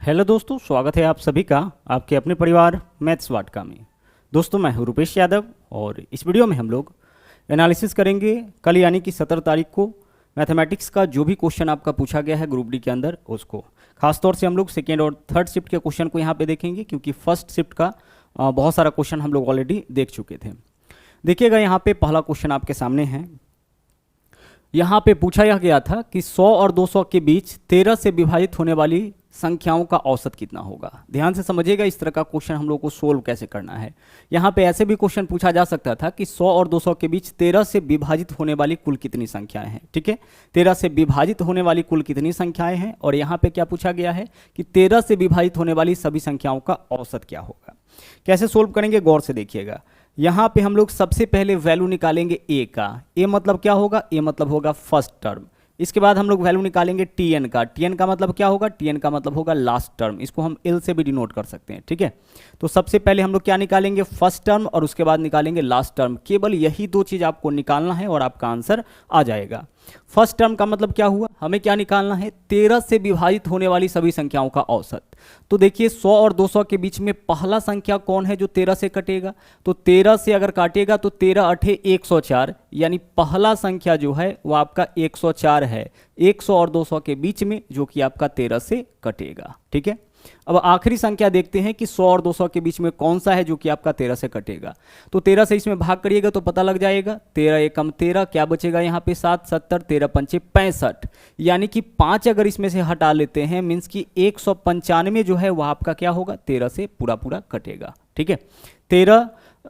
Hello दोस्तों, स्वागत है आप सभी का आपके अपने परिवार मैथ्स वाटका में। दोस्तों, मैं हूं रुपेश यादव और इस वीडियो में हम लोग एनालिसिस करेंगे कल यानी कि 17 तारीख को मैथमेटिक्स का जो भी क्वेश्चन आपका पूछा गया है ग्रुप डी के अंदर उसको। खासतौर से हम लोग सेकेंड और थर्ड शिफ्ट के क्वेश्चन को यहाँ पे देखेंगे क्योंकि फर्स्ट शिफ्ट का बहुत सारा क्वेश्चन हम लोग ऑलरेडी देख चुके थे। देखिएगा, यहाँ पे पहला क्वेश्चन आपके सामने है। यहाँ पे पूछा यह गया था कि 100 और 200 के बीच 13 से विभाजित होने वाली संख्याओं का औसत कितना होगा। ध्यान से समझिएगा, इस तरह का क्वेश्चन हम लोग को सोल्व कैसे करना है। यहाँ पे ऐसे भी क्वेश्चन पूछा जा सकता था कि 100 और 200 के बीच 13 से विभाजित होने वाली कुल कितनी संख्याएं हैं। ठीक है, 13 से विभाजित होने वाली कुल कितनी संख्याएं हैं, और यहाँ पे क्या पूछा गया है कि 13 से विभाजित होने वाली सभी संख्याओं का औसत क्या होगा। कैसे सोल्व करेंगे, गौर से देखिएगा। यहाँ पे हम लोग सबसे पहले वैल्यू निकालेंगे ए का। ए मतलब क्या होगा, ए मतलब होगा फर्स्ट टर्म। इसके बाद हम लोग वैल्यू निकालेंगे टीएन का। टीएन का मतलब क्या होगा, टीएन का मतलब होगा लास्ट टर्म। इसको हम एल से भी डिनोट कर सकते हैं। ठीक है, तो सबसे पहले हम लोग क्या निकालेंगे, फर्स्ट टर्म, और उसके बाद निकालेंगे लास्ट टर्म। केवल यही दो चीज आपको निकालना है और आपका आंसर आ जाएगा। फर्स्ट टर्म का मतलब क्या हुआ, हमें क्या निकालना है, 13 से विभाजित होने वाली सभी संख्याओं का औसत। तो देखिए 100 और 200 के बीच में पहला संख्या कौन है जो 13 से कटेगा, तो 13 से अगर काटेगा तो 13 अठे 104, यानी पहला संख्या जो है वो आपका 104 है 100 और 200 के बीच में, जो कि आपका 13 से कटेगा। ठीक है, अब आखिरी संख्या देखते हैं कि 100 और 200 के बीच में कौन सा है जो कि आपका 13 से कटेगा। तो 13 से इसमें भाग करिएगा तो पता लग जाएगा। 13 एकम 13, क्या बचेगा यहाँ पे 7 70, 13 पंचे 65, यानी कि 5 अगर इसमें से हटा लेते हैं मीन्स कि 195 जो है वह आपका क्या होगा, 13 से पूरा पूरा कटेगा। ठीक है, 13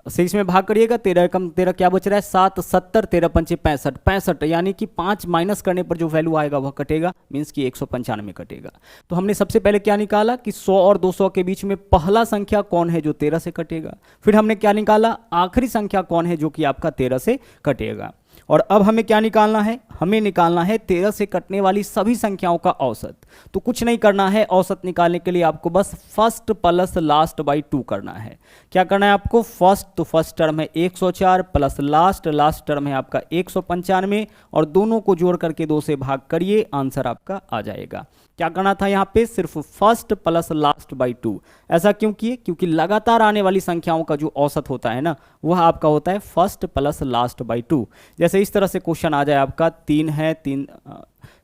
से इसमें भाग करिएगा, 13 एकम 13, क्या बच रहा है 7 70, 13 पंचे 65, 65 यानी कि 5 माइनस करने पर जो वैल्यू आएगा वह कटेगा, मीन्स कि 195 कटेगा। तो हमने सबसे पहले क्या निकाला कि 100 और 200 के बीच में पहला संख्या कौन है जो 13 से कटेगा। फिर हमने क्या निकाला, आखिरी संख्या कौन है जो कि आपका 13 से कटेगा। और अब हमें क्या निकालना है, हमें निकालना है 13 से कटने वाली सभी संख्याओं का औसत। तो कुछ नहीं करना है, औसत निकालने के लिए आपको बस फर्स्ट प्लस लास्ट बाई 2 करना है। क्या करना है आपको, फर्स्ट, तो फर्स्ट टर्म है 104 प्लस लास्ट टर्म है आपका 195, और दोनों को जोड़ करके 2 से भाग करिए, आंसर आपका आ जाएगा। क्या करना था यहाँ पे, सिर्फ फर्स्ट प्लस लास्ट बाई 2। ऐसा क्यों किए, क्योंकि लगातार आने वाली संख्याओं का जो औसत होता है ना, वह आपका होता है फर्स्ट प्लस लास्ट बाई 2। जैसे इस तरह से क्वेश्चन आ जाए आपका 3 है,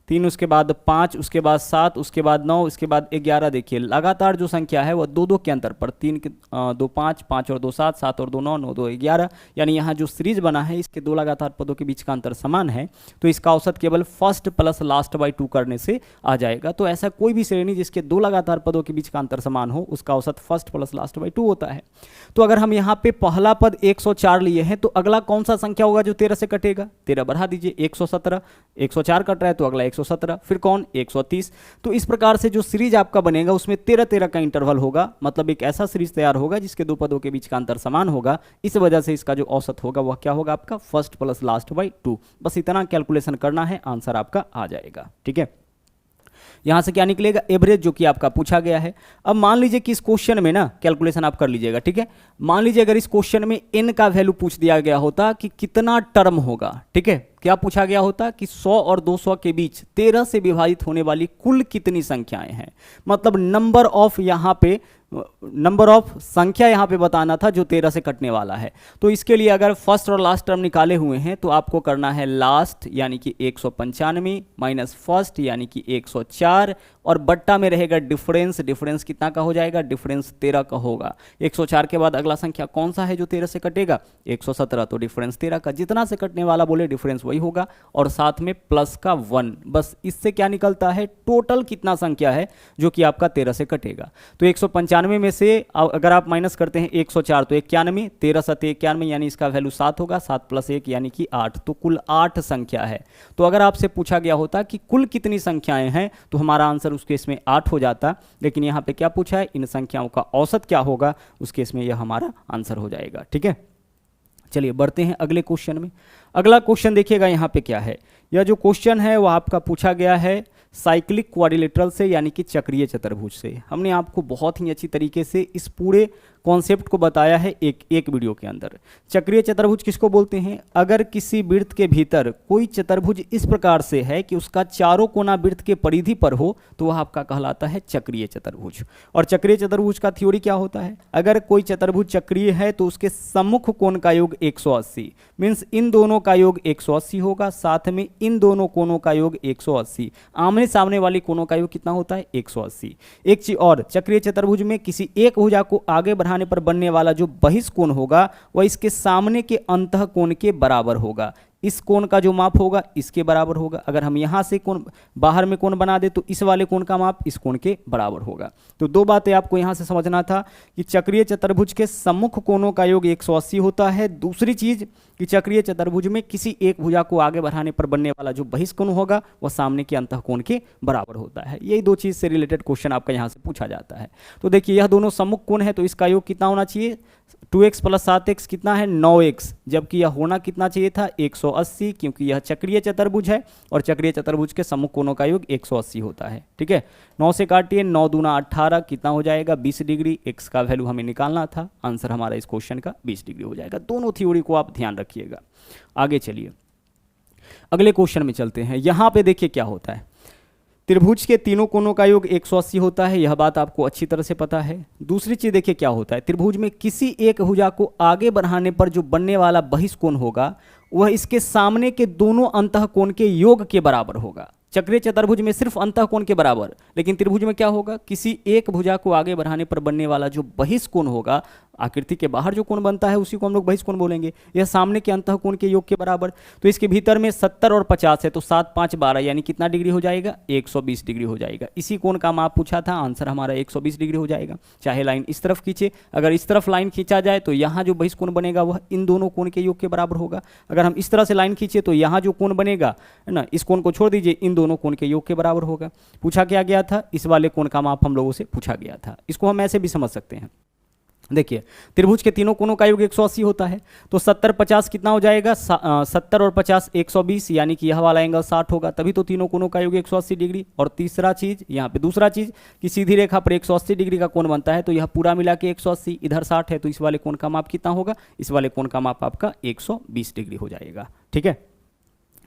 3 उसके बाद 5, उसके बाद 7, उसके बाद 9, उसके बाद 11। देखिए लगातार जो संख्या है वह 2 के अंतर पर, 3 के 2 5, 5 और 2 7, 7 और 2 9, 9 2 11, यानी यहाँ जो सीरीज बना है इसके 2 लगातार पदों के बीच का अंतर समान है। तो इसका औसत केवल फर्स्ट प्लस लास्ट बाई 2 करने से आ जाएगा। तो ऐसा कोई भी श्रेणी जिसके 2 लगातार पदों के बीच का अंतर समान हो, उसका औसत फर्स्ट प्लस लास्ट बाई 2 होता है। तो अगर हम यहाँ पे पहला पद 104 लिए हैं तो अगला कौन सा संख्या होगा जो 13 से कटेगा, 13 बढ़ा दीजिए 117, 104 कट रहा है तो अगला 117, फिर कौन 130। तो इस प्रकार से जो सीरीज आपका बनेगा उसमें 13-13 का इंटरवल होगा, मतलब एक ऐसा सीरीज तैयार होगा जिसके 2 पदों के बीच का अंतर समान होगा। इस वजह से इसका जो औसत होगा वह क्या होगा, आपका फर्स्ट प्लस लास्ट बाई 2। बस इतना कैलकुलेशन करना है, आंसर आपका आ जाएगा। ठीक है, यहां से क्या निकलेगा, एवरेज, जो कि आपका पूछा गया है। अब मान लीजिए कि इस क्वेश्चन में ना कैलकुलेशन आप कर लीजिएगा। ठीक है, मान लीजिए अगर इस क्वेश्चन में n का वैल्यू पूछ दिया गया होता कि कितना टर्म होगा। ठीक है, क्या पूछा गया होता कि 100 और 200 के बीच 13 से विभाजित होने वाली कुल कितनी संख्याएं हैं, मतलब नंबर ऑफ, यहाँ पे नंबर ऑफ संख्या यहाँ पे बताना था जो 13 से कटने वाला है। तो इसके लिए अगर फर्स्ट और लास्ट टर्म निकाले हुए हैं तो आपको करना है लास्ट यानी कि 195 माइनस फर्स्ट यानी कि 104, और बट्टा में रहेगा डिफरेंस। डिफरेंस कितना का हो जाएगा, डिफरेंस 13 का होगा। 104 के बाद अगला संख्या कौन सा है जो 13 से कटेगा, 117, तो डिफरेंस 13 का, जितना से कटने वाला बोले डिफरेंस वही होगा, और साथ में प्लस का 1। बस इससे क्या निकलता है, टोटल कितना संख्या है जो कि आपका 13 से कटेगा। तो 195 में से अगर आप माइनस करते हैं 104 तो 91, 13 7 91, यानी इसका वैल्यू 7 होगा, 7 प्लस 1 यानी कि 8, तो कुल 8 संख्या है। तो अगर आपसे पूछा गया होता कि कुल कितनी संख्याएं हैं तो हमारा आंसर उस केस में 8 हो जाता, लेकिन यहाँ पे क्या पूछा है, इन संख्याओं का औसत क्या होगा, उस केस में यह हमारा आंसर हो जाएगा। ठीक है, चलिए बढ़ते हैं अगले क्वेश्चन में। अगला क्वेश्चन देखिएगा यहाँ पे क्या है, यह जो क्वेश्चन है वह आपका पूछा गया है साइक्लिक क्वाड्रिलेटरल से यानी कि चक्रीय चतुर्भुज से। हमने आपको बहुत ही अच्छी तरीके से इस पूरे कॉन्सेप्ट को बताया है एक वीडियो के अंदर। चक्रीय चतुर्भुज किसको बोलते हैं? अगर किसी वृत्त के भीतर कोई चतुर्भुज इस प्रकार से है कि उसका चारों कोना वृत्त के परिधि पर हो तो वह आपका कहलाता है चक्रीय चतुर्भुज। और चक्रीय चतुर्भुज का थ्योरी क्या होता है? अगर कोई चतुर्भुज चक्रीय है तो उसके सम्मुख कोण का योग 180, मीन्स इन दोनों का योग 180 होगा, साथ में इन दोनों कोणों का योग 180, आमने सामने वाले कोणों का योग कितना होता है? 180। एक चीज और, चक्रीय चतुर्भुज में किसी एक भुजा को आगे बढ़ाने पर बनने वाला जो बहिष्कोण होगा वह इसके सामने के अंतः कोण के बराबर होगा। इस कोण का जो माप होगा इसके बराबर होगा। अगर हम यहां से कोण बाहर में कोण बना दे तो इस वाले कोण का माप इस कोण के बराबर होगा। तो दो बातें आपको यहां से समझना था कि चक्रीय चतुर्भुज के सम्मुख कोणों का योग 180 होता है। दूसरी चीज कि चक्रीय चतुर्भुज में किसी एक भुजा को आगे बढ़ाने पर बनने वाला जो बहिष्कोण होगा वह सामने के अंतः कोण के बराबर होता है। यही दो चीज से रिलेटेड क्वेश्चन आपका यहां से पूछा जाता है। तो देखिए यह दोनों सम्मुख कोण है तो इसका योग कितना होना चाहिए? 2x + 7x कितना है? 9x, जबकि यह होना कितना चाहिए था? 180, क्योंकि यह चक्रीय चतुर्भुज है और चक्रीय चतुर्भुज के सम्मुख कोणों का योग 180 होता है। ठीक है, 9 से काटिए, 9 दूना 18, कितना हो जाएगा? 20 डिग्री। x का वैल्यू हमें निकालना था, आंसर हमारा इस क्वेश्चन का 20 डिग्री हो जाएगा। दोनों थ्योरी को आप ध्यान रखिएगा। आगे चलिए अगले क्वेश्चन में चलते हैं। यहां पे देखिए क्या होता है, त्रिभुज के तीनों कोणों का योग 180 होता है, यह बात आपको अच्छी तरह से पता है। दूसरी चीज देखिए क्या होता है, त्रिभुज में किसी एक भुजा को आगे बढ़ाने पर जो बनने वाला बहिष्कोण होगा वह इसके सामने के दोनों अंतः कोण के योग के बराबर होगा। चक्रीय चतुर्भुज में सिर्फ अंतः कोण के बराबर, लेकिन त्रिभुज में क्या होगा? किसी एक भुजा को आगे बढ़ाने पर बनने वाला जो बहिष्कोण होगा, आकृति के बाहर जो कोण बनता है उसी को हम लोग बहिष्कोण बोलेंगे, यह सामने के अंतः कोण के योग के बराबर। तो इसके भीतर में 70 और 50 है तो 7 5 12 यानी कितना डिग्री हो जाएगा? 120 डिग्री हो जाएगा। इसी कोण का माप पूछा था, आंसर हमारा 120 डिग्री हो जाएगा। चाहे लाइन इस तरफ खींचे, अगर इस तरफ लाइन खींचा जाए तो यहाँ जो बहिष्कोण बनेगा वह इन दोनों कोण के योग के बराबर होगा। अगर हम इस तरह से लाइन खींचे तो यहाँ जो कोण बनेगा है ना, इस कोण को छोड़ दीजिए, इन दोनों कोण के योग के बराबर होगा। पूछा क्या गया था? इस वाले कोण का माप हम लोगों से पूछा गया था। इसको हम ऐसे भी समझ सकते हैं। देखिए त्रिभुज के तीनों कोणों का योग 180 होता है तो 70 50 कितना हो जाएगा? 70 और 50 120, यानी कि यह वाला एंगल 60 होगा, तभी तो तीनों कोणों का योग 180 डिग्री। और तीसरा चीज यहाँ पे, दूसरा चीज कि सीधी रेखा पर 180 डिग्री का कोण बनता है तो यह पूरा मिला के 180, इधर 60 है तो इस वाले कोण का माप कितना होगा? इस वाले कोण का माप आपका 120 डिग्री हो जाएगा। ठीक है,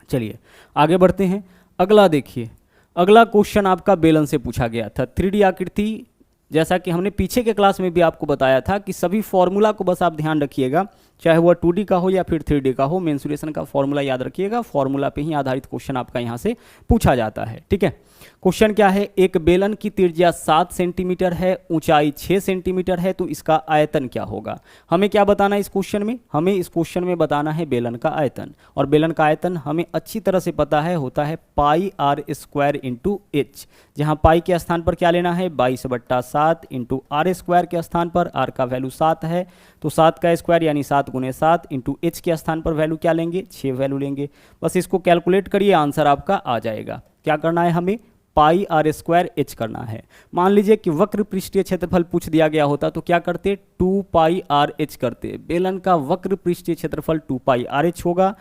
चलिए आगे बढ़ते हैं। अगला देखिए, अगला क्वेश्चन आपका बेलन से पूछा गया था। 3D आकृति, जैसा कि हमने पीछे के क्लास में भी आपको बताया था कि सभी फॉर्मूला को बस आप ध्यान रखिएगा, चाहे वह 2D का हो या फिर 3D का हो, मेंसुरेशन का फॉर्मूला याद रखिएगा। फॉर्मूला पे ही आधारित क्वेश्चन आपका यहाँ से पूछा जाता है। ठीक है, क्वेश्चन क्या है? एक बेलन की त्रिज्या 7 सेंटीमीटर है, ऊंचाई 6 सेंटीमीटर है, तो इसका आयतन क्या होगा? हमें क्या बताना है इस क्वेश्चन में? हमें इस क्वेश्चन में बताना है बेलन का आयतन। और बेलन का आयतन हमें अच्छी तरह से पता है, होता है πr² × h, जहाँ पाई के स्थान पर क्या लेना है? 22/7 × r² के स्थान पर r का वैल्यू 7 है तो 7 का स्क्वायर यानी 7 × 7 × h के स्थान पर वैल्यू क्या लेंगे? 6 वैल्यू लेंगे। बस इसको कैलकुलेट करिए, आंसर आपका आ जाएगा। क्या करना है हमें? πr² h करना है। मान लीजिए कि वक्र पृष्ठीय क्षेत्रफल पूछ दिया गया होता तो क्या करते? 2πrh करते। बेलन का वक्र पृष्ठीय क्षेत्रफल 2πrh होगा।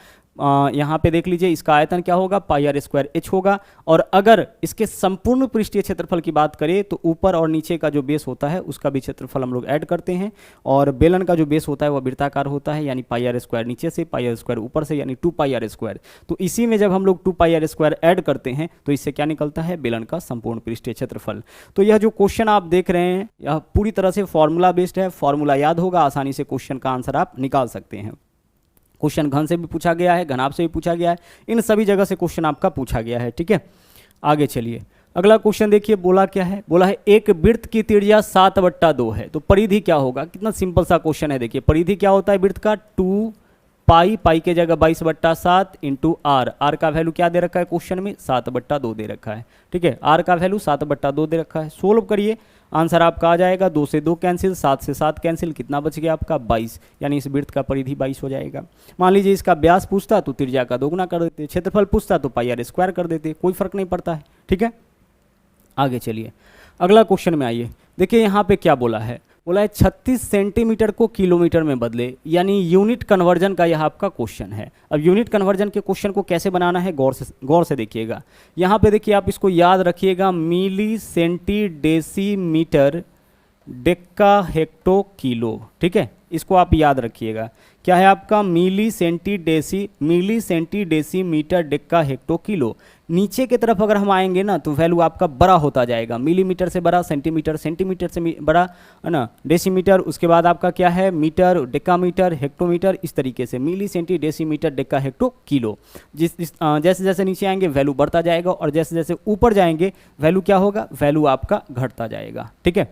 यहाँ पे देख लीजिए इसका आयतन क्या होगा? πr² h होगा। और अगर इसके संपूर्ण पृष्ठीय क्षेत्रफल की बात करें तो ऊपर और नीचे का जो बेस होता है उसका भी क्षेत्रफल हम लोग ऐड करते हैं। और बेलन का जो बेस होता है वह वृत्ताकार होता है, यानी πr² नीचे से, πr² ऊपर से, यानी 2πr²। तो इसी में जब हम लोग 2πr² ऐड करते हैं तो इससे क्या निकलता है? बेलन का संपूर्ण पृष्ठीय क्षेत्रफल। तो यह जो क्वेश्चन आप देख रहे हैं यह पूरी तरह से फॉर्मूला बेस्ड है। फॉर्मूला याद होगा, आसानी से क्वेश्चन का आंसर आप निकाल सकते हैं। क्वेश्चन घन से भी पूछा गया है, घनाभ से भी पूछा गया है, इन सभी जगह से क्वेश्चन आपका पूछा गया है। ठीक है, आगे चलिए अगला क्वेश्चन देखिए। बोला क्या है? बोला है एक वृत्त की त्रिज्या 7/2 है तो परिधि क्या होगा? कितना सिंपल सा क्वेश्चन है। देखिए परिधि क्या होता है वृत्त का? 2 पाई के जगह 22/7 × r का वैल्यू क्या दे रखा है क्वेश्चन में? 7/2 दे रखा है। ठीक है, r का वैल्यू 7/2 दे रखा है। सोल्व करिए, आंसर आपका आ जाएगा 2 से 2 कैंसिल, 7 से 7 कैंसिल, कितना बच गया आपका? 22, यानी इस वृत्त का परिधि 22 हो जाएगा। मान लीजिए इसका व्यास पूछता तो त्रिज्या का दोगुना कर देते, क्षेत्रफल पूछता तो πr² कर देते, कोई फर्क नहीं पड़ता है। ठीक है, आगे चलिए अगला क्वेश्चन में आइए। देखिए यहाँ पे क्या बोला है? बोला है 36 सेंटीमीटर को किलोमीटर में बदले, यानी यूनिट कन्वर्जन का यह आपका क्वेश्चन है। अब यूनिट कन्वर्जन के क्वेश्चन को कैसे बनाना है गौर से देखिएगा। यहाँ पे देखिए आप इसको याद रखिएगा, मिली senti decimetre Deccan hecto kilo, ठीक है, इसको आप याद रखिएगा। क्या है आपका मिली senti decimetre Deccan hecto kilo. नीचे की तरफ अगर हम आएंगे ना तो वैल्यू आपका बड़ा होता जाएगा, मिलीमीटर से बड़ा सेंटीमीटर, सेंटीमीटर से बड़ा है ना डेसीमीटर, उसके बाद आपका क्या है मीटर, डेकामीटर, हेक्टोमीटर, इस तरीके से मिली senti decimetre Deccan hecto kilo. जैसे जैसे नीचे आएंगे वैल्यू बढ़ता जाएगा और जैसे जैसे ऊपर जाएंगे वैल्यू क्या होगा, वैल्यू आपका घटता जाएगा, ठीक है।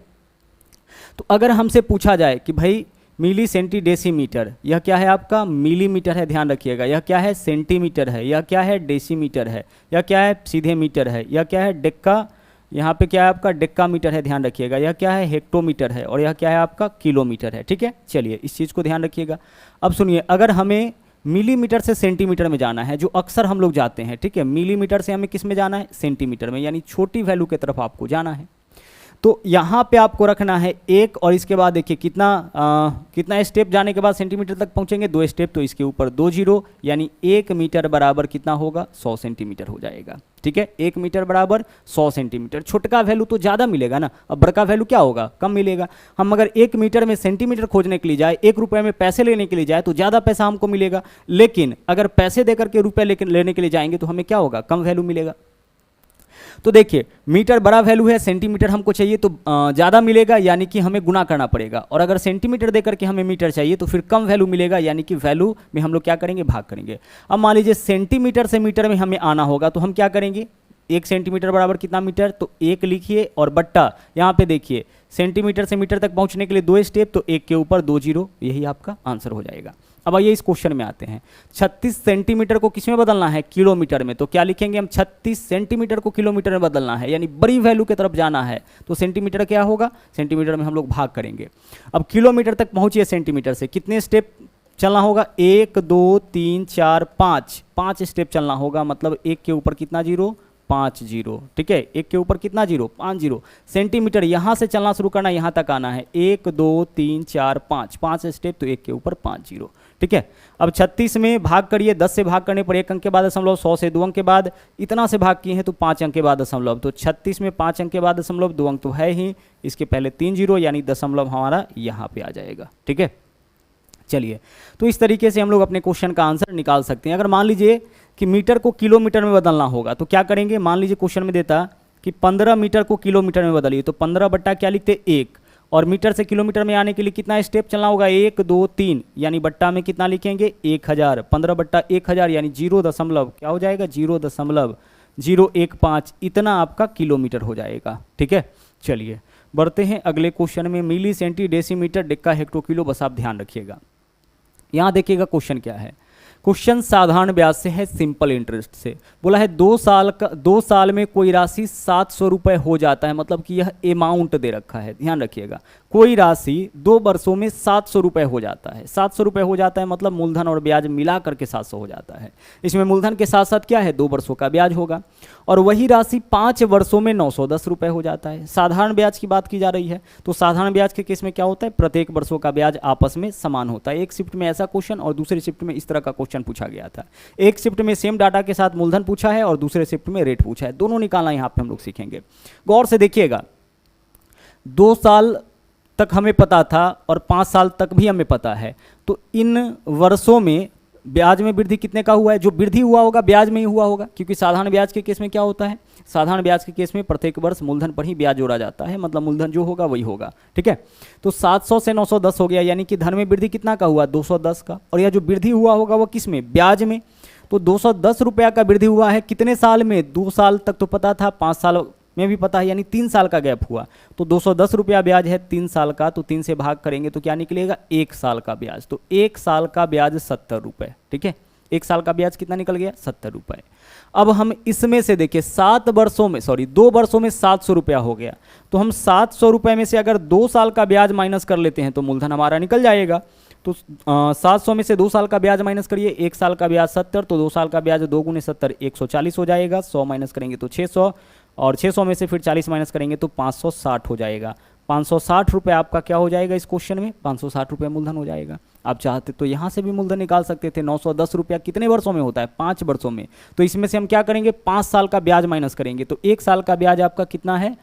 तो अगर हमसे पूछा जाए कि भाई मिली सेंटी डेसीमीटर, यह क्या है आपका मिलीमीटर है, ध्यान रखिएगा, यह क्या है सेंटीमीटर है, यह क्या है डेसीमीटर है, यह क्या है सीधे मीटर है, यह क्या है डेक्का, यहाँ पे क्या है आपका डेक्कामीटर है, ध्यान रखिएगा, यह क्या है हेक्टोमीटर है और यह क्या है आपका किलोमीटर है, ठीक है। चलिए इस चीज़ को ध्यान रखिएगा। अब सुनिए, अगर हमें मिलीमीटर से सेंटीमीटर में जाना है, जो अक्सर हम लोग जाते हैं, ठीक है, मिलीमीटर से हमें किस में जाना है, सेंटीमीटर में, यानी छोटी वैल्यू की तरफ आपको जाना है। तो यहाँ पे आपको रखना है एक, और इसके बाद देखिए कितना स्टेप जाने के बाद सेंटीमीटर तक पहुँचेंगे, 2 स्टेप, तो इसके ऊपर 2 जीरो, यानी 1 मीटर बराबर कितना होगा, 100 सेंटीमीटर हो जाएगा, ठीक है। 1 मीटर बराबर 100 सेंटीमीटर। छोटका वैल्यू तो ज़्यादा मिलेगा ना, अब बड़का वैल्यू क्या होगा, कम मिलेगा। हम अगर 1 मीटर में सेंटीमीटर खोजने के लिए जाए, 1 रुपये में पैसे लेने के लिए जाए तो ज़्यादा पैसा हमको मिलेगा, लेकिन अगर पैसे दे करके रुपये लेने के लिए जाएंगे तो हमें क्या होगा, कम वैल्यू मिलेगा। तो देखिए मीटर बड़ा वैल्यू है, सेंटीमीटर हमको चाहिए तो ज़्यादा मिलेगा, यानी कि हमें गुना करना पड़ेगा, और अगर सेंटीमीटर देकर के हमें मीटर चाहिए तो फिर कम वैल्यू मिलेगा, यानी कि वैल्यू में हम लोग क्या करेंगे, भाग करेंगे। अब मान लीजिए सेंटीमीटर से मीटर में हमें आना होगा, तो हम क्या करेंगे, 1 सेंटीमीटर बराबर कितना मीटर, तो 1 लिखिए, और बट्टा यहाँ पे देखिए सेंटीमीटर से मीटर तक पहुँचने के लिए 2 स्टेप, तो 1 के ऊपर 2 जीरो, यही आपका आंसर हो जाएगा। अब आइए इस क्वेश्चन में आते हैं। 36 सेंटीमीटर को किस में बदलना है, किलोमीटर में, तो क्या लिखेंगे हम, 36 सेंटीमीटर को किलोमीटर में बदलना है, यानी बड़ी वैल्यू की तरफ जाना है, तो सेंटीमीटर क्या होगा, सेंटीमीटर में हम लोग भाग करेंगे। अब किलोमीटर तक पहुंचिए सेंटीमीटर से, कितने स्टेप चलना होगा, 1 2 3 4 5 स्टेप चलना होगा, मतलब 1 के ऊपर कितना जीरो, 5 जीरो, ठीक है, 1 के ऊपर कितना जीरो, 5 जीरो। सेंटीमीटर यहाँ से चलना शुरू करना, यहाँ तक आना है, 1 2 3 4 5 स्टेप, तो 1 के ऊपर 5 जीरो, ठीक है। अब 36 में भाग करिए, 10 से भाग करने पर 1 अंक के बाद दशमलव, 100 से 2 अंक के बाद, इतना से भाग किए हैं तो 5 अंक के बाद दशमलव, तो 36 में 5 अंक के बाद दशमलव, 2 अंक तो है ही, इसके पहले 3 जीरो, यानी दशमलव हमारा यहाँ पे आ जाएगा, ठीक है। चलिए, तो इस तरीके से हम लोग अपने क्वेश्चन का आंसर निकाल सकते हैं। अगर मान लीजिए कि मीटर को किलोमीटर में बदलना होगा तो क्या करेंगे, मान लीजिए क्वेश्चन में देता कि 15 मीटर को किलोमीटर में बदलिए, तो 15 बट्टा क्या लिखते, 1, और मीटर से किलोमीटर में आने के लिए कितना स्टेप चलना होगा, 1 2 3, यानी बट्टा में कितना लिखेंगे, 1000, 15 बट्टा 1000, यानी 0 दशमलव क्या हो जाएगा, 0.015, इतना आपका किलोमीटर हो जाएगा, ठीक है। चलिए बढ़ते हैं अगले क्वेश्चन में, मिली senti decimetre Deccan hecto kilo, बस आप ध्यान रखिएगा। यहाँ देखिएगा क्वेश्चन क्या है, क्वेश्चन साधारण ब्याज से है, सिंपल इंटरेस्ट से। बोला है 2 साल में कोई राशि 700 रुपये हो जाता है, मतलब कि यह अमाउंट दे रखा है, ध्यान रखिएगा, कोई राशि 2 वर्षों में 700 रुपये हो जाता है। 700 रुपये हो जाता है मतलब मूलधन और ब्याज मिला करके 700 हो जाता है। इसमें मूलधन के साथ साथ क्या है, 2 वर्षों का ब्याज होगा, और वही राशि 5 वर्षों में 910 रुपये हो जाता है। साधारण ब्याज की बात की जा रही है, तो साधारण ब्याज के केस में क्या होता है, प्रत्येक वर्षों का ब्याज आपस में समान होता है। एक शिफ्ट में ऐसा क्वेश्चन और दूसरी शिफ्ट में इस तरह का क्वेश्चन पूछा गया था। एक शिफ्ट में सेम डाटा के साथ मूलधन पूछा है और दूसरे शिफ्ट में रेट पूछा है, दोनों निकालना यहाँ पे हम लोग सीखेंगे। गौर से देखिएगा, 2 साल तक हमें पता था और 5 साल तक भी हमें पता है, तो इन वर्षों में ब्याज में वृद्धि कितने का हुआ है, जो वृद्धि हुआ होगा ब्याज में ही हुआ होगा, क्योंकि साधारण ब्याज के केस में क्या होता है, साधारण ब्याज के केस में प्रत्येक वर्ष मूलधन पर ही ब्याज जोड़ा जाता है, मतलब मूलधन जो होगा वही होगा, ठीक है। तो 700 से 910 हो गया, यानी कि धन में वृद्धि कितना का हुआ, 210 का, और यह जो वृद्धि हुआ होगा वो किस में, ब्याज में। तो 210 रुपया का वृद्धि हुआ है, कितने साल में, 2 साल तक तो पता था, 5 साल में भी पता है, यानी 3 साल का गैप हुआ। तो 210 रुपया ब्याज है 3 साल का, तो 3 से भाग करेंगे तो क्या निकलेगा, 1 साल का ब्याज। तो 1 साल का ब्याज 70 रुपये, ठीक है। 1 साल का ब्याज कितना निकल गया, 70 रुपये। अब हम इसमें से देखिए 2 वर्षों में 700 रुपया हो गया, तो हम 700 रुपये में से अगर 2 साल का ब्याज माइनस कर लेते हैं तो मूलधन हमारा निकल जाएगा। तो 700 में से 2 साल का ब्याज माइनस करिए, 1 साल का ब्याज 70, तो 2 साल का ब्याज 2 गुने 70 140 हो जाएगा, 100 माइनस करेंगे तो 600, और 600 में से फिर 40 माइनस करेंगे तो 560 हो जाएगा। 560 रुपये आपका क्या हो जाएगा इस क्वेश्चन में, 560 रुपये मूलधन हो जाएगा। आप चाहते तो यहाँ से भी मूलधन निकाल सकते थे। 910 रुपया कितने वर्षों में होता है, 5 वर्षों में। तो इसमें से हम क्या करेंगे, 5 साल का ब्याज माइनस करेंगे। तो 1 साल का ब्याज आपका कितना है,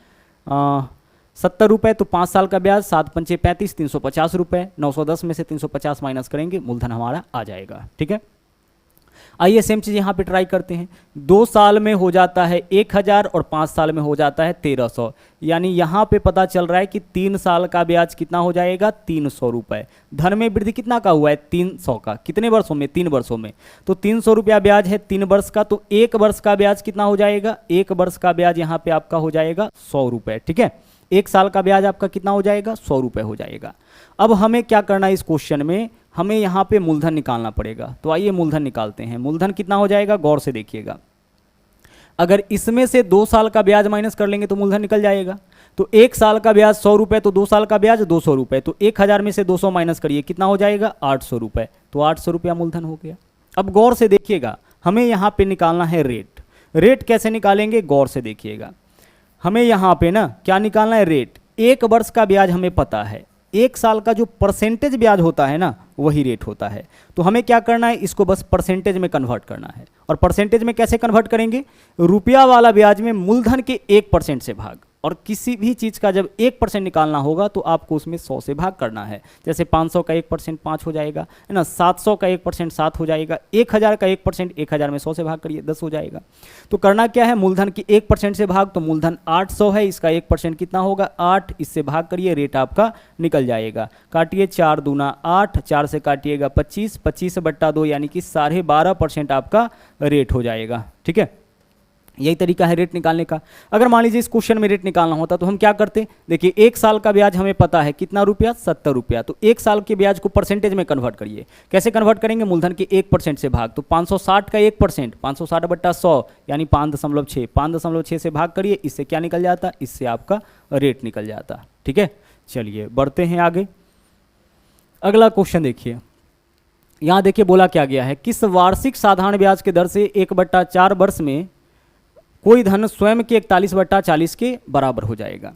70 रुपये। तो 5 साल का ब्याज 7 पंचे 35, 350 रुपये। 910 में से 350 माइनस करेंगे, मूलधन हमारा आ जाएगा। ठीक है, आइए सेम चीज़ यहाँ पे ट्राई करते हैं। 2 साल में हो जाता है 1000 और 5 साल में हो जाता है 1300, यानी यहाँ पे पता चल रहा है कि 3 साल का ब्याज कितना हो जाएगा, 300 रुपये। धन में वृद्धि कितना का हुआ है, 300 का। कितने वर्षों में, 3 वर्षों में। तो 300 रुपया ब्याज है 3 वर्ष का। तो 1 वर्ष का ब्याज कितना हो जाएगा, 1 वर्ष का ब्याज यहाँ पे आपका हो जाएगा 100 रुपये। ठीक है, 1 साल का ब्याज आपका कितना हो जाएगा, 100 रुपये हो जाएगा। अब हमें क्या करना है इस क्वेश्चन में, हमें यहाँ पे मूलधन निकालना पड़ेगा। तो आइए मूलधन निकालते हैं। मूलधन कितना हो जाएगा, गौर से देखिएगा। अगर इसमें से 2 साल का ब्याज माइनस कर लेंगे तो मूलधन निकल जाएगा। तो 1 साल का ब्याज 100 रुपये, तो 2 साल का ब्याज 200 रुपये। तो 1000 में से 200 माइनस करिए, कितना हो जाएगा, 800 रुपये। तो 800 रुपया मूलधन हो गया। अब गौर से देखिएगा, हमें यहाँ पे निकालना है रेट। रेट कैसे निकालेंगे, गौर से देखिएगा। हमें यहाँ पे ना क्या निकालना है, रेट। 1 वर्ष का ब्याज हमें पता है, 1 साल का जो परसेंटेज ब्याज होता है ना, वही रेट होता है। तो हमें क्या करना है, इसको बस परसेंटेज में कन्वर्ट करना है। और परसेंटेज में कैसे कन्वर्ट करेंगे, रुपया वाला ब्याज में मूलधन के 1% से भाग। और किसी भी चीज़ का जब 1% निकालना होगा तो आपको उसमें 100 से भाग करना है। जैसे 500 का 1% 5 हो जाएगा, है ना। 700 का 1% 7 हो जाएगा। 1000 का 1% 1000 में 100 से भाग करिए, 10 हो जाएगा। तो करना क्या है, मूलधन की 1% से भाग। तो मूलधन 800 है, इसका 1% कितना होगा, 8। इससे भाग करिए, रेट आपका निकल जाएगा। काटिए, 4 दूना 8, 4 से काटिएगा 25, 25/2 यानी कि 12.5% आपका रेट हो जाएगा। ठीक है, यही तरीका है रेट निकालने का। अगर मान लीजिए इस क्वेश्चन में रेट निकालना होता तो हम क्या करते, देखिए 1 साल का ब्याज हमें पता है कितना रुपया, 70 रुपया। तो 1 साल के ब्याज को परसेंटेज में कन्वर्ट करिए। कैसे कन्वर्ट करेंगे, मूलधन के 1% से भाग। तो 560 का 1%, 560/100 यानी 5.6, 5.6 से भाग करिए। इससे क्या निकल जाता, इससे आपका रेट निकल जाता। ठीक है, चलिए बढ़ते हैं आगे। अगला क्वेश्चन देखिए, यहाँ देखिए बोला क्या गया है, किस वार्षिक साधारण ब्याज के दर से 1/4 वर्ष में कोई धन स्वयं के 41/40 के बराबर हो जाएगा।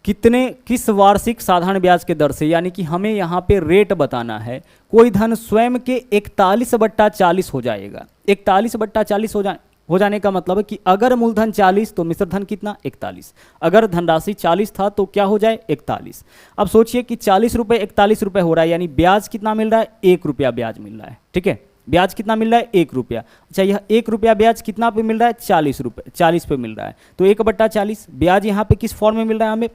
किस वार्षिक साधारण ब्याज के दर से, यानी कि हमें यहाँ पे रेट बताना है। कोई धन स्वयं के 41/40 हो जाएगा। 41/40 हो जाने का मतलब है कि अगर मूलधन 40 तो मिश्र धन कितना, 41। अगर धनराशि 40 था तो क्या हो जाए, 41। अब सोचिए कि 40 रुपये 41 रुपये हो रहा है, यानी ब्याज कितना मिल रहा है, 1 रुपया ब्याज मिल रहा है। ठीक है, ब्याज कितना मिल रहा है, 1 रुपया। अच्छा, यह 1 रुपया ब्याज कितना पे मिल रहा है, 40 रुपये, 40 पे मिल रहा है। तो 1/40 ब्याज यहाँ पे किस फॉर्म में मिल रहा है हमें,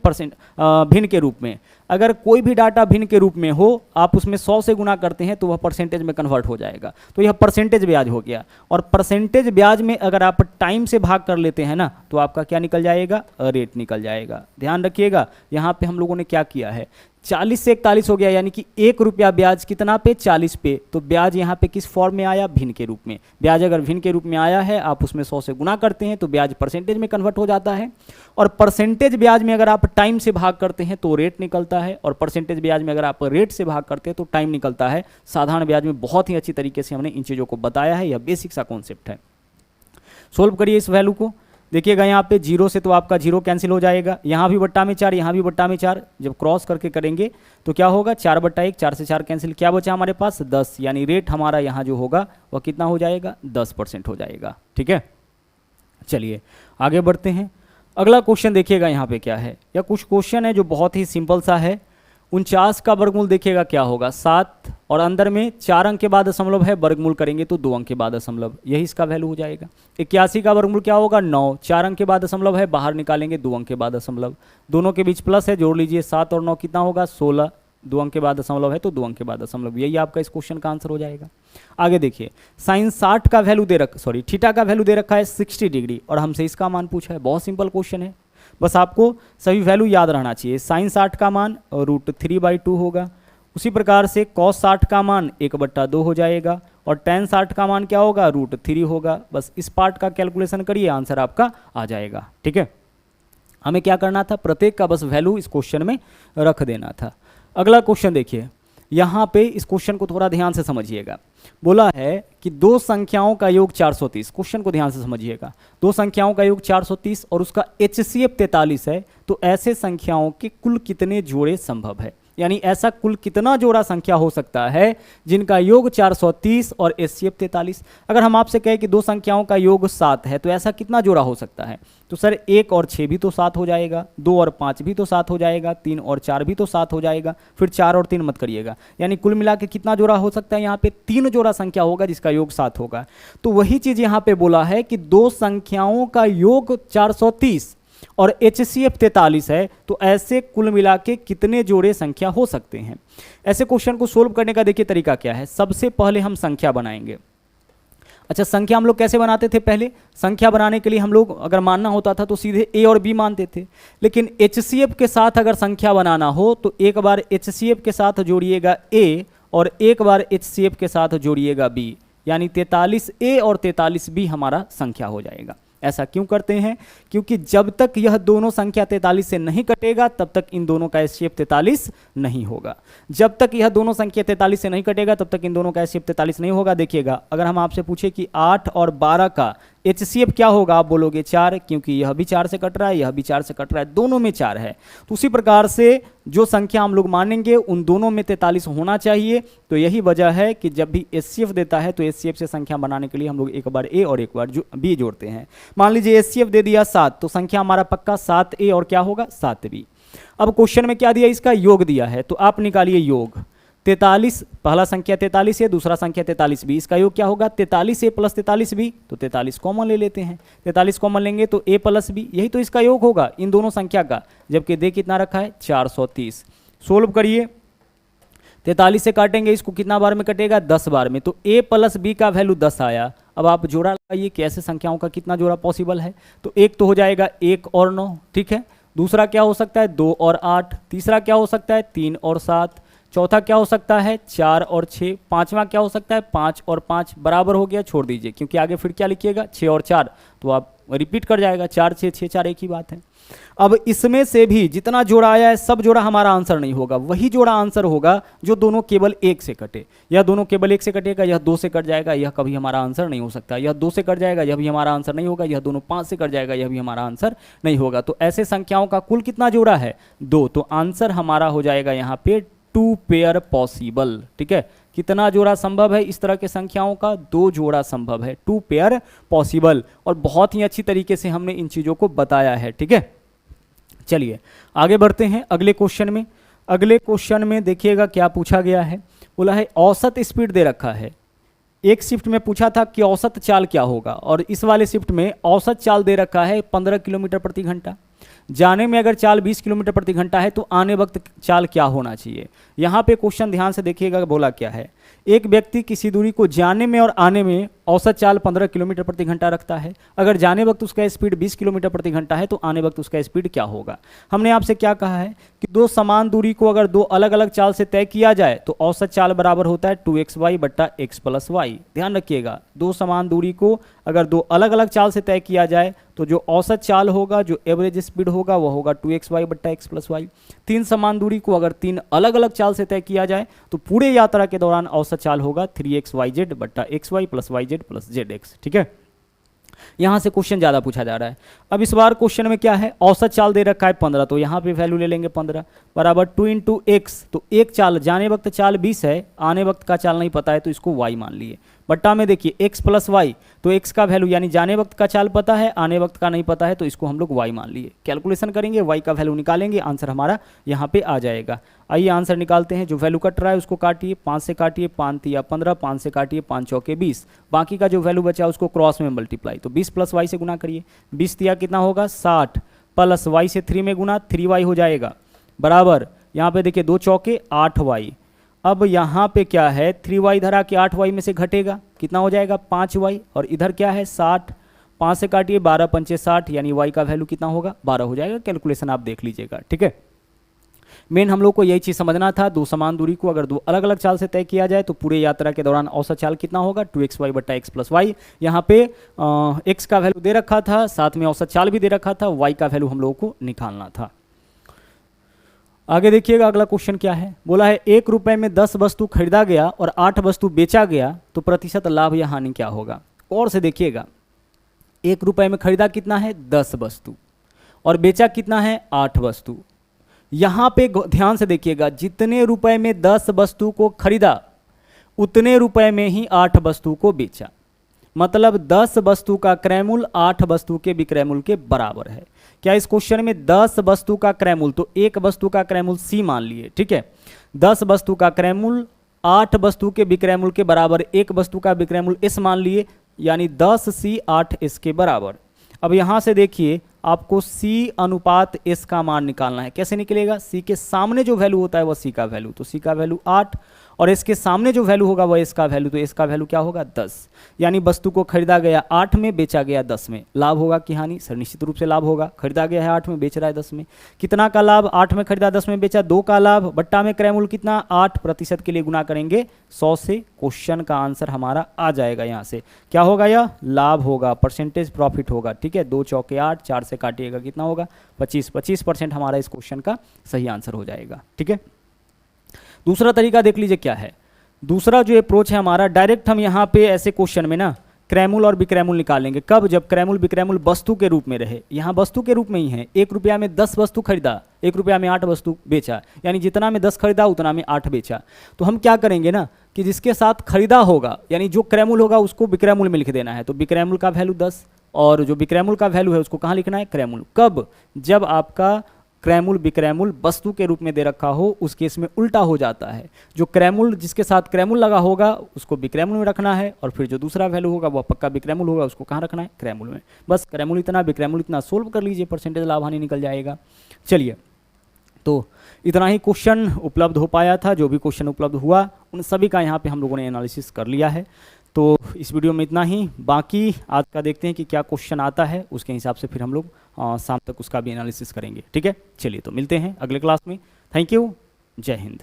भिन्न के रूप में। अगर कोई भी डाटा भिन्न के रूप में हो, आप उसमें 100 से गुना करते हैं तो वह परसेंटेज में कन्वर्ट हो जाएगा। तो यह परसेंटेज ब्याज हो गया। और परसेंटेज ब्याज में अगर आप टाइम से भाग कर लेते हैं ना, तो आपका क्या निकल जाएगा, रेट निकल जाएगा। ध्यान रखिएगा, यहाँ पे हम लोगों ने क्या किया है, 40 से 41 हो गया, यानी कि 1 रुपया ब्याज कितना पे, 40 पे। तो ब्याज यहाँ पे किस फॉर्म में आया, भिन्न के रूप में। ब्याज अगर भिन्न के रूप में आया है, आप उसमें 100 से गुना करते हैं तो ब्याज परसेंटेज में कन्वर्ट हो जाता है। और परसेंटेज ब्याज में अगर आप टाइम से भाग करते हैं तो रेट निकलता है। और परसेंटेज ब्याज में अगर आप रेट से भाग करते हैं तो टाइम निकलता है। साधारण ब्याज में बहुत ही अच्छी तरीके से हमने इन चीज़ों को बताया है, यह बेसिक सा कॉन्सेप्ट है। सोल्व करिए इस वैल्यू को। देखिएगा यहाँ पे 0 से तो आपका 0 कैंसिल हो जाएगा, यहाँ भी बट्टा में 4, यहाँ भी बट्टा में 4। जब क्रॉस करके करेंगे तो क्या होगा, 4/1, 4 से 4 कैंसिल, क्या बचा हमारे पास, 10। यानी रेट हमारा यहाँ जो होगा वह कितना हो जाएगा, 10% हो जाएगा। ठीक है, चलिए आगे बढ़ते हैं। अगला क्वेश्चन देखिएगा यहाँ पे क्या है। यह कुछ क्वेश्चन है जो बहुत ही सिंपल सा है। 49 का वर्गमूल देखिएगा क्या होगा, 7, और अंदर में 4 अंक के बाद दशमलव है, वर्गमूल करेंगे तो 2 अंक के बाद दशमलव, यही इसका वैल्यू हो जाएगा। 81 का वर्गमूल क्या होगा, 9, 4 अंक के बाद दशमलव है, बाहर निकालेंगे 2 अंक के बाद दशमलव, दोनों के बीच प्लस है, जोड़ लीजिए, 7 और 9 कितना होगा, 16, 2 अंक के बाद दशमलव है तो 2 अंक के बाद दशमलव, यही आपका इस क्वेश्चन का आंसर हो जाएगा। आगे देखिए, साइन 60 का वैल्यू थीटा का वैल्यू दे रखा है 60 डिग्री, और हमसे इसका मान पूछा है। बहुत सिंपल क्वेश्चन है, बस आपको सभी वैल्यू याद रहना चाहिए। साइन 60 का मान √3/2 होगा। उसी प्रकार से कॉस 60 का मान 1/2 हो जाएगा, और टेन 60 का मान क्या होगा, √3 होगा। बस इस पार्ट का कैलकुलेशन करिए, आंसर आपका आ जाएगा। ठीक है, हमें क्या करना था, प्रत्येक का बस वैल्यू इस क्वेश्चन में रख देना था। अगला क्वेश्चन देखिए, यहाँ पे इस क्वेश्चन को थोड़ा ध्यान से समझिएगा। बोला है कि दो संख्याओं का योग 430, क्वेश्चन को ध्यान से समझिएगा। दो संख्याओं का योग 430 और उसका HCF 43 है, तो ऐसे संख्याओं के कुल कितने जोड़े संभव है, यानी ऐसा कुल कितना जोड़ा संख्या हो सकता है जिनका योग 430 और HCF 43। अगर हम आपसे कहें कि दो संख्याओं का योग 7 है तो ऐसा कितना जोड़ा हो सकता है, तो सर 1 और 6 भी तो 7 हो जाएगा, 2 और 5 भी तो 7 हो जाएगा, 3 और 4 भी तो 7 हो जाएगा, फिर 4 और 3 मत करिएगा, यानी कुल मिला के कितना जोड़ा हो सकता है, यहाँ पे 3 जोड़ा संख्या होगा जिसका योग 7 होगा। तो वही चीज यहाँ पे बोला है कि दो संख्याओं का योग 430 और HCF 43 है, तो ऐसे कुल मिला के कितने जोड़े संख्या हो सकते हैं। ऐसे क्वेश्चन को सोल्व करने का देखिए तरीका क्या है। सबसे पहले हम संख्या बनाएंगे। अच्छा, संख्या हम लोग कैसे बनाते थे, पहले संख्या बनाने के लिए हम लोग अगर मानना होता था तो सीधे A और B मानते थे, लेकिन HCF के साथ अगर संख्या बनाना हो तो एक बार HCF के साथ जोड़िएगा A और एक बार HCF के साथ जोड़िएगा B, यानी 43A और 43B हमारा संख्या हो जाएगा। ऐसा क्यों करते हैं, क्योंकि जब तक यह दोनों संख्या 43 से नहीं कटेगा तब तक इन दोनों का HCF 43 नहीं होगा। जब तक यह दोनों संख्या 43 से नहीं कटेगा तब तक इन दोनों का HCF 43 नहीं होगा। देखिएगा, अगर हम आपसे पूछे कि 8 और 12 का HCF क्या होगा, आप बोलोगे 4, क्योंकि यह भी 4 से कट रहा है, यह भी 4 से कट रहा है, दोनों में 4 है। तो उसी प्रकार से जो संख्या हम लोग मानेंगे उन दोनों में 43 होना चाहिए। तो यही वजह है कि जब भी HCF देता है तो HCF से संख्या बनाने के लिए हम लोग एक बार A और एक बार B जोड़ते हैं। मान लीजिए HCF दे दिया 7, तो संख्या हमारा पक्का 7A और क्या होगा 7B। अब क्वेश्चन में क्या दिया, इसका योग दिया है, तो आप निकालिए योग। 43, पहला संख्या 43 है, दूसरा संख्या 43B, इसका योग क्या होगा 43A प्लस 43B, तो 43 कॉमन ले लेते हैं। 43 कॉमन लेंगे तो A प्लस B, यही तो इसका योग होगा इन दोनों संख्या का, जबकि दे कितना रखा है 430। सोल्व करिए, 43 से काटेंगे इसको, कितना बार में कटेगा 10 बार में, तो A प्लस B का वैल्यू 10 आया। अब आप जोड़ा लगाइए कि ऐसे संख्याओं का कितना जोड़ा पॉसिबल है, तो एक तो हो जाएगा 1 और 9, ठीक है। दूसरा क्या हो सकता है 2 और 8, तीसरा क्या हो सकता है 3 और 7, चौथा क्या हो सकता है 4 और 6, पांचवा क्या हो सकता है 5 और 5, बराबर हो गया, छोड़ दीजिए, क्योंकि आगे फिर क्या लिखिएगा 6 और 4, तो आप रिपीट कर जाएगा 4 6 6 4, एक ही बात है। अब इसमें से भी जितना जोड़ा आया है सब जोड़ा हमारा आंसर नहीं होगा, वही जोड़ा आंसर होगा जो दोनों केवल 1 से कटे। यह दोनों केवल 1 से कटेगा, यह 2 से कट जाएगा, यह कभी हमारा आंसर नहीं हो सकता। यह 2 से कट जाएगा, यह भी हमारा आंसर नहीं होगा। यह दोनों 5 से कट जाएगा, यह भी हमारा आंसर नहीं होगा। तो ऐसे संख्याओं का कुल कितना जोड़ा है 2, तो आंसर हमारा हो जाएगा यहाँ पे 2 पेयर पॉसिबल, ठीक है। कितना जोड़ा संभव है इस तरह के संख्याओं का, 2 जोड़ा संभव है, 2 पेयर पॉसिबल। और बहुत ही अच्छी तरीके से हमने इन चीजों को बताया है, ठीक है। चलिए आगे बढ़ते हैं अगले क्वेश्चन में। अगले क्वेश्चन में देखिएगा क्या पूछा गया है। बोला है औसत स्पीड दे रखा है। एक शिफ्ट में पूछा था कि औसत चाल क्या होगा, और इस वाले शिफ्ट में औसत चाल दे रखा है 15 किलोमीटर प्रति घंटा। जाने में अगर चाल 20 किलोमीटर प्रति घंटा है तो आने वक्त चाल क्या होना चाहिए। यहाँ पे क्वेश्चन ध्यान से देखिएगा, बोला क्या है, एक व्यक्ति किसी दूरी को जाने में और आने में औसत चाल 15 किलोमीटर प्रति घंटा रखता है। अगर जाने वक्त उसका स्पीड 20 किलोमीटर प्रति घंटा है तो आने वक्त उसका स्पीड क्या होगा। हमने आपसे क्या कहा है कि दो समान दूरी को अगर दो अलग अलग चाल से तय किया जाए तो औसत चाल बराबर होता है 2xy बट्टा x प्लस वाई। ध्यान रखिएगा, दो समान दूरी को अगर दो अलग अलग चाल से तय किया जाए तो जो औसत चाल होगा, जो एवरेज स्पीड होगा, वो होगा 2xy बट्टा x प्लस वाई। तीन समान दूरी को अगर तीन अलग अलग चाल से तय किया जाए तो पूरे यात्रा के दौरान औसत चाल होगा 3xyz बट्टा xy plus yz plus zx, ठीक है। यहां से क्वेश्चन ज्यादा पूछा जा रहा है। अब इस बार क्वेश्चन में क्या है, औसत चाल दे रखा है 15, तो यहां पे वैल्यू ले लेंगे 15 बराबर 2 इंटू एक्स। तो एक चाल, जाने वक्त चाल 20 है, आने वक्त का चाल नहीं पता है तो इसको y मान लिए। बट्टा में देखिए x प्लस वाई, तो x का वैल्यू यानी जाने वक्त का चाल पता है, आने वक्त का नहीं पता है, तो इसको हम लोग y मान लिए। कैलकुलेशन करेंगे, y का वैल्यू निकालेंगे, आंसर हमारा यहाँ पे आ जाएगा। आइए आंसर निकालते हैं। जो वैल्यू कट रहा है उसको काटिए, 5 से काटिए, 5 तिया 15, 5 से काटिए, 5 चौके 20, बाकी का जो वैल्यू बचा उसको क्रॉस में मल्टीप्लाई, तो 20 प्लस वाई से गुना करिए। 20 तिया कितना होगा 60, प्लस वाई से 3 में गुना, 3y हो जाएगा बराबर, यहाँ पे देखिए 2 चौके 8y। अब यहाँ पे क्या है, 3y धरा के 8y में से घटेगा, कितना हो जाएगा 5y, और इधर क्या है 60, 5 से काटिए, 12 पंचे 60, यानी y का वैल्यू कितना होगा 12 हो जाएगा। कैलकुलेशन आप देख लीजिएगा, ठीक है। मेन हम लोग को यही चीज समझना था, दो समान दूरी को अगर दो अलग अलग चाल से तय किया जाए तो पूरे यात्रा के दौरान औसत चाल कितना होगा 2xy बट्टा x प्लस वाई। यहाँ पे x का वैल्यू दे रखा था, साथ में औसत चाल भी दे रखा था, y का वैल्यू हम लोगों को निकालना था। आगे देखिएगा अगला क्वेश्चन क्या है। बोला है 1 रुपए में 10 वस्तु खरीदा गया और 8 वस्तु बेचा गया तो प्रतिशत लाभ या हानि क्या होगा। और से देखिएगा 1 रुपए में खरीदा कितना है 10 वस्तु और बेचा कितना है 8 वस्तु। यहाँ पे ध्यान से देखिएगा, जितने रुपए में 10 वस्तु को खरीदा उतने रुपए में ही 8 वस्तु को बेचा। मतलब 10 वस्तु का क्रय मूल्य 8 वस्तु के विक्रय मूल्य के बराबर है। क्या इस क्वेश्चन में 10 वस्तु का क्रय मूल्य, तो एक वस्तु का क्रय मूल्य सी मान लिए, ठीक है। 10 वस्तु का क्रय मूल्य 8 वस्तु के विक्रय मूल्य के बराबर, एक वस्तु का विक्रय मूल्य एस मान लिए, यानी 10 सी 8 एस के बराबर। अब यहां से देखिए आपको सी अनुपात एस का मान निकालना है। कैसे निकलेगा, सी के सामने जो वैल्यू होता है वह सी का वैल्यू, तो सी का वैल्यू 8 और इसके सामने जो वैल्यू होगा वह इसका वैल्यू, तो इसका वैल्यू क्या होगा 10। यानी वस्तु को खरीदा गया 8 में, बेचा गया 10 में। लाभ होगा कि हानि, सर निश्चित रूप से लाभ होगा। खरीदा गया है 8 में, बेच रहा है 10 में। कितना का लाभ, 8 में खरीदा 10 में बेचा, 2 का लाभ। बट्टा में क्रय मूल्य कितना 8, प्रतिशत के लिए गुना करेंगे 100 से। क्वेश्चन का आंसर हमारा आ जाएगा। यहाँ से क्या होगा, यह लाभ होगा, परसेंटेज प्रॉफिट होगा, ठीक है। 2 चौके 8, 4 से काटिएगा कितना होगा 25, 25% हमारा इस क्वेश्चन का सही आंसर हो जाएगा, ठीक है। दूसरा तरीका देख लीजिए क्या है। दूसरा जो अप्रोच है हमारा, डायरेक्ट हम यहाँ पे ऐसे क्वेश्चन में ना क्रय मूल्य और विक्रय मूल्य निकालेंगे। कब, जब क्रय मूल्य विक्रय मूल्य वस्तु के रूप में रहे। यहाँ वस्तु के रूप में ही है। 1 रुपया में 10 वस्तु खरीदा, 1 रुपया में 8 वस्तु बेचा, यानी जितना में 10 खरीदा उतना में 8 बेचा। तो हम क्या करेंगे ना कि जिसके साथ खरीदा होगा, यानी जो क्रय मूल्य होगा उसको विक्रय मूल्य में लिख देना है। तो विक्रय मूल्य का वैल्यू 10 और जो विक्रय मूल्य का वैल्यू है उसको कहाँ लिखना है, क्रय मूल्य। कब, जब आपका क्रय मूल्य विक्रय मूल्य वस्तु के रूप में दे रखा हो, उस केस में उल्टा हो जाता है। जो क्रय मूल्य जिसके साथ क्रय मूल्य लगा होगा उसको विक्रय मूल्य में रखना है, और फिर जो दूसरा वैल्यू होगा वह पक्का विक्रय मूल्य होगा, उसको कहाँ रखना है, क्रय मूल्य में। बस क्रय मूल्य इतना, विक्रय मूल्य इतना, सोल्व कर लीजिए, परसेंटेज लाभ हानि निकल जाएगा। चलिए, तो इतना ही क्वेश्चन उपलब्ध हो पाया था। जो भी क्वेश्चन उपलब्ध हुआ उन सभी का यहाँ पे हम लोगों ने एनालिसिस कर लिया है। तो इस वीडियो में इतना ही। बाकी आज का देखते हैं कि क्या क्वेश्चन आता है, उसके हिसाब से फिर हम लोग शाम तक उसका भी एनालिसिस करेंगे, ठीक है। चलिए, तो मिलते हैं अगले क्लास में। थैंक यू, जय हिंद।